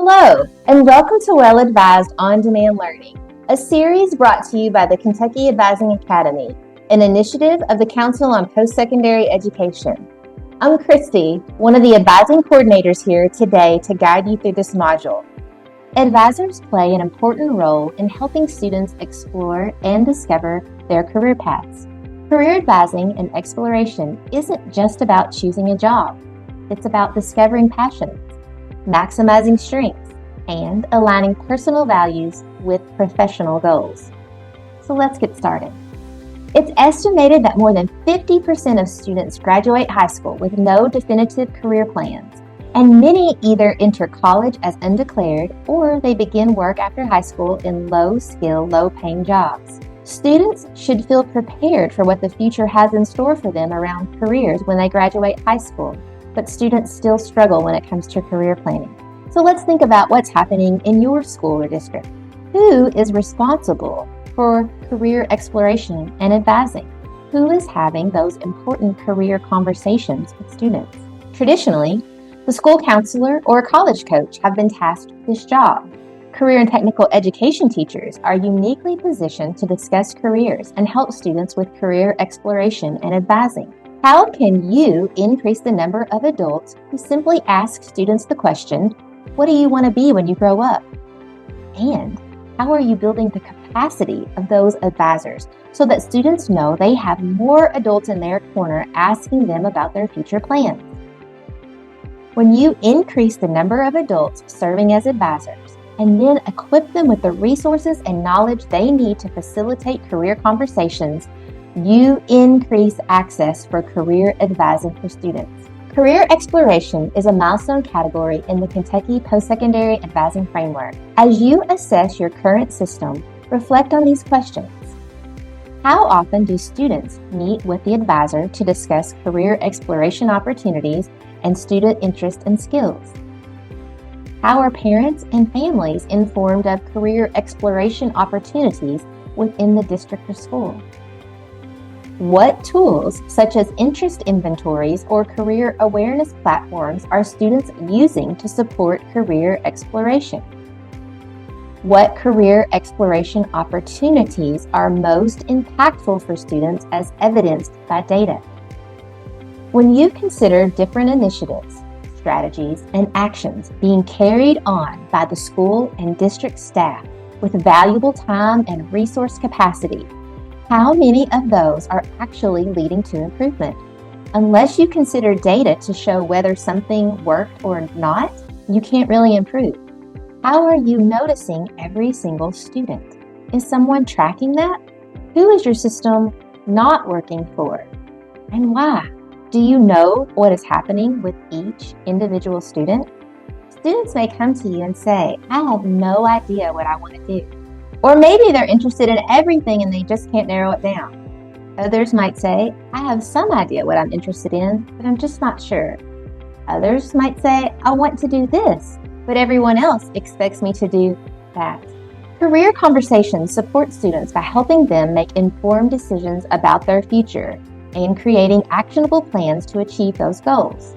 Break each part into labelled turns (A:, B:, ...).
A: Hello, and welcome to Well Advised On-Demand Learning, a series brought to you by the Kentucky Advising Academy, an initiative of the Council on Post-Secondary Education. I'm Christy, one of the advising coordinators here today to guide you through this module. Advisors play an important role in helping students explore and discover their career paths. Career advising and exploration isn't just about choosing a job. It's about discovering passions, maximizing strengths, and aligning personal values with professional goals. So let's get started. It's estimated that more than 50% of students graduate high school with no definitive career plans, and many either enter college as undeclared or they begin work after high school in low-skill, low-paying jobs. Students should feel prepared for what the future has in store for them around careers when they graduate high school, but students still struggle when it comes to career planning. So let's think about what's happening in your school or district. Who is responsible for career exploration and advising? Who is having those important career conversations with students? Traditionally, the school counselor or college coach have been tasked with this job. Career and technical education teachers are uniquely positioned to discuss careers and help students with career exploration and advising. How can you increase the number of adults who simply ask students the question, what do you want to be when you grow up? And how are you building the capacity of those advisors so that students know they have more adults in their corner asking them about their future plans? When you increase the number of adults serving as advisors and then equip them with the resources and knowledge they need to facilitate career conversations, you increase access for career advising for students. Career exploration is a milestone category in the Kentucky Post-Secondary Advising Framework. As you assess your current system, reflect on these questions. How often do students meet with the advisor to discuss career exploration opportunities and student interest and skills? How are parents and families informed of career exploration opportunities within the district or school? What tools, such as interest inventories or career awareness platforms, are students using to support career exploration? What career exploration opportunities are most impactful for students as evidenced by data? When you consider different initiatives, strategies, and actions being carried on by the school and district staff with valuable time and resource capacity, how many of those are actually leading to improvement? Unless you consider data to show whether something worked or not, you can't really improve. How are you noticing every single student? Is someone tracking that? Who is your system not working for, and why? Do you know what is happening with each individual student? Students may come to you and say, I have no idea what I want to do. Or maybe they're interested in everything and they just can't narrow it down. Others might say, I have some idea what I'm interested in, but I'm just not sure. Others might say, I want to do this, but everyone else expects me to do that. Career conversations support students by helping them make informed decisions about their future and creating actionable plans to achieve those goals.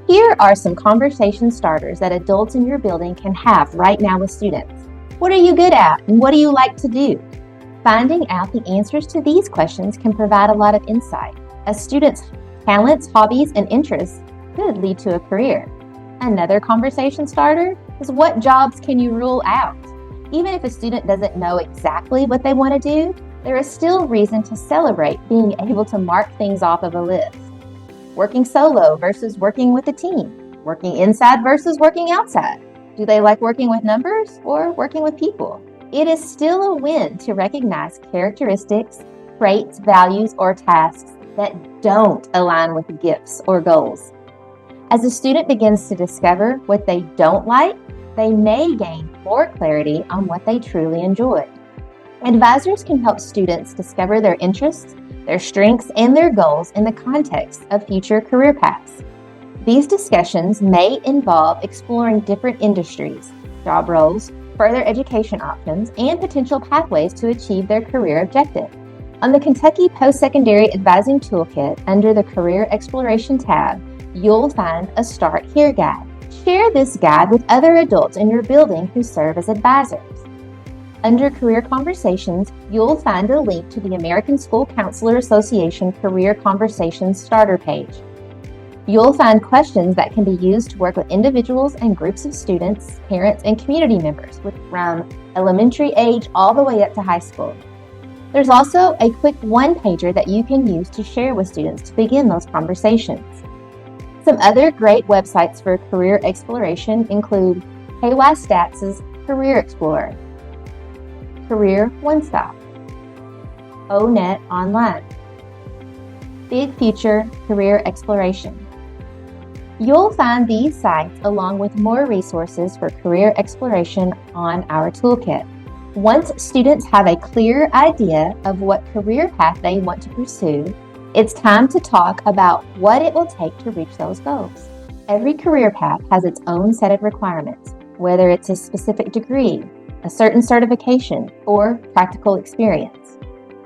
A: Here are some conversation starters that adults in your building can have right now with students. What are you good at and what do you like to do? Finding out the answers to these questions can provide a lot of insight, as students' talents, hobbies, and interests could lead to a career. Another conversation starter is what jobs can you rule out? Even if a student doesn't know exactly what they want to do, there is still reason to celebrate being able to mark things off of a list. Working solo versus working with a team. Working inside versus working outside. Do they like working with numbers or working with people? It is still a win to recognize characteristics, traits, values, or tasks that don't align with gifts or goals. As a student begins to discover what they don't like, they may gain more clarity on what they truly enjoy. Advisors can help students discover their interests, their strengths, and their goals in the context of future career paths. These discussions may involve exploring different industries, job roles, further education options, and potential pathways to achieve their career objective. On the Kentucky Post-Secondary Advising Toolkit under the Career Exploration tab, you'll find a Start Here guide Share this guide with other adults in your building who serve as advisors. Under Career Conversations, you'll find a link to the American School Counselor Association Career Conversations starter page. You'll find questions that can be used to work with individuals and groups of students, parents, and community members from elementary age all the way up to high school. There's also a quick one-pager that you can use to share with students to begin those conversations. Some other great websites for career exploration include KAA Stats' Career Explorer, Career One Stop, ONET Online, Big Future Career Exploration. You'll find these sites along with more resources for career exploration on our toolkit. Once students have a clear idea of what career path they want to pursue, it's time to talk about what it will take to reach those goals. Every career path has its own set of requirements, whether it's a specific degree, a certain certification, or practical experience.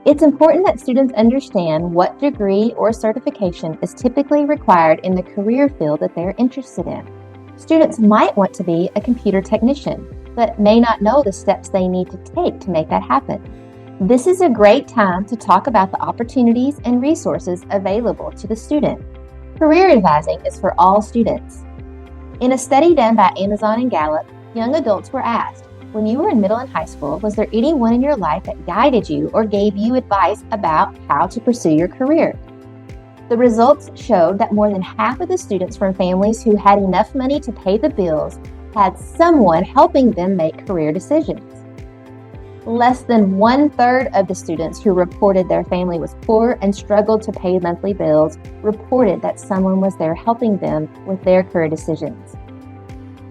A: It's important that students understand what degree or certification is typically required in the career field that they're interested in. Students might want to be a computer technician, but may not know the steps they need to take to make that happen. This is a great time to talk about the opportunities and resources available to the student. Career advising is for all students. In a study done by Amazon and Gallup, young adults were asked, when you were in middle and high school, was there anyone in your life that guided you or gave you advice about how to pursue your career? The results showed that more than half of the students from families who had enough money to pay the bills had someone helping them make career decisions. Less than 1/3 of the students who reported their family was poor and struggled to pay monthly bills reported that someone was there helping them with their career decisions.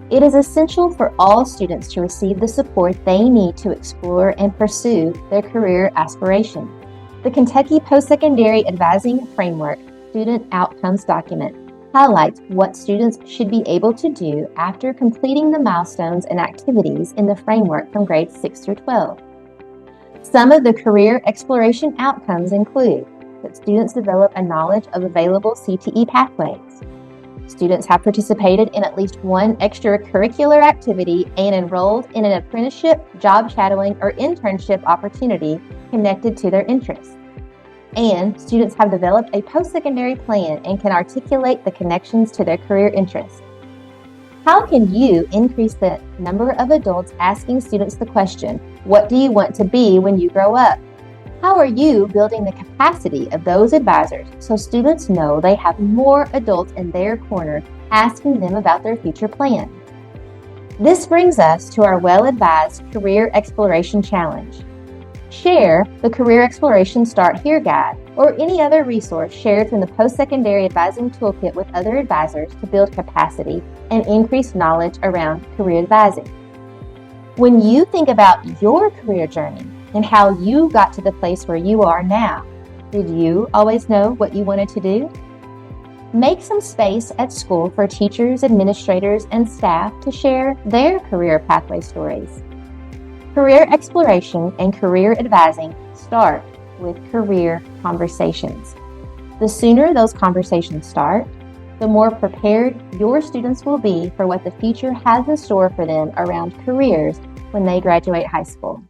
A: It is essential for all students to receive the support they need to explore and pursue their career aspirations. The Kentucky Post-Secondary Advising Framework Student Outcomes document highlights what students should be able to do after completing the milestones and activities in the framework from grades 6 through 12. Some of the career exploration outcomes include that students develop a knowledge of available CTE pathways. Students have participated in at least one extracurricular activity and enrolled in an apprenticeship, job shadowing, or internship opportunity connected to their interests. And students have developed a post-secondary plan and can articulate the connections to their career interests. How can you increase the number of adults asking students the question, what do you want to be when you grow up? How are you building the capacity of those advisors so students know they have more adults in their corner asking them about their future plan? This brings us to our well-advised Career Exploration Challenge. Share the Career Exploration Start Here guide or any other resource shared from the Post-Secondary Advising Toolkit with other advisors to build capacity and increase knowledge around career advising. When you think about your career journey and how you got to the place where you are now, did you always know what you wanted to do? Make some space at school for teachers, administrators, and staff to share their career pathway stories. Career exploration and career advising start with career conversations. The sooner those conversations start, the more prepared your students will be for what the future has in store for them around careers when they graduate high school.